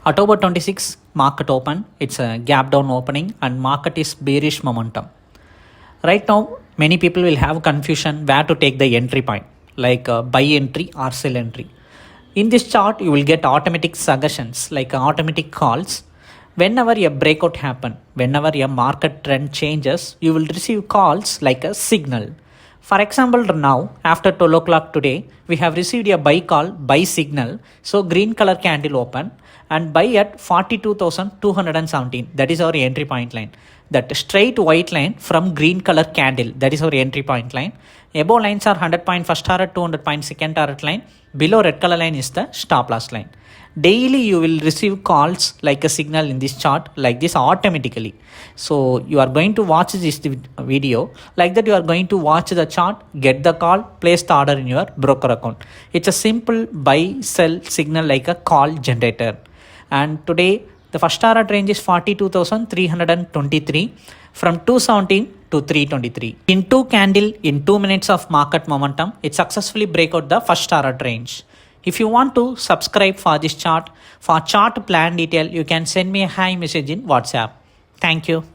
October 26 market open. It's a gap down opening and market is bearish momentum. Right now, many people will have confusion where to take the entry point, like buy entry or sell entry. In this chart, you will get automatic suggestions like automatic calls. Whenever a breakout happen, whenever a market trend changes, you will receive calls like a signal. For example, now after 12 o'clock today, we have received a buy call, buy signal. So green color candle open and buy at 42,217. That is our entry point line. That straight white line from green color candle, that is our entry point line. Above lines are 100 point first target, 200 point second target line. Below red color line is the stop loss line. Daily you will receive calls like a signal in this chart like this automatically. So you are going to watch this video like that. You are going to watch the chart, get the call, place the order in your broker account. It's a simple buy sell signal like a call generator. And today the first target range is 42,323 from 217 to 323. In 2 candle in 2 minutes of market momentum, it successfully break out the first target range. If you want to subscribe for this chart, for chart plan detail, you can send me a hi message in WhatsApp. Thank you.